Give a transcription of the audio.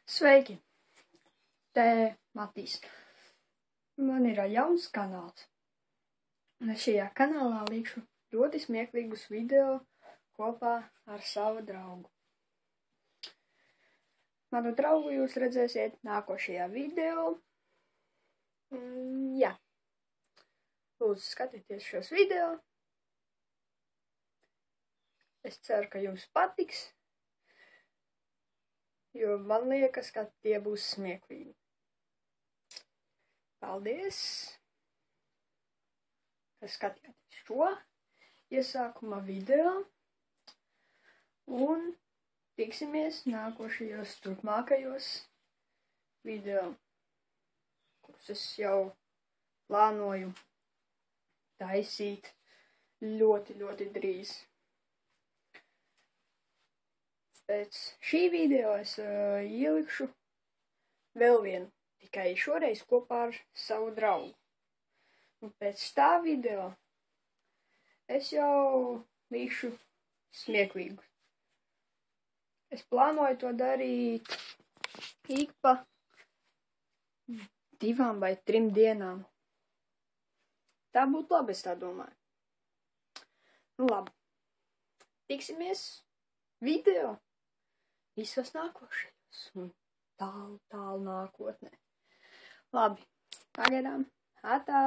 Sveiki! Te Matīs. Man ir jauns kanāls. Un es šajā kanālā likšu ļoti smieklīgus video kopā ar savu draugu. Manu draugu jūs redzēsiet nākošajā video. Jā. Lūdzu, skatieties šos video. Es ceru, ka jums patiks, jo man liekas, ka tie būs smieklīgi. Paldies, ka skatījāties šo iesākuma video, un tiksimies nākošajos turpmākajos video, kurus es jau plānoju taisīt ļoti drīz. Pēc šī video es ielikšu vēl vienu, tikai šoreiz kopā ar savu draugu. Un pēc tā video es jau likšu smieklīgu. Es plānoju to darīt ik pa 2 vai 3 dienām. Tā būtu labi, es tā domāju. Nu labi, tiksimies video visos nākošajos un tālu nākotnē. Labi, pagaidām, atā!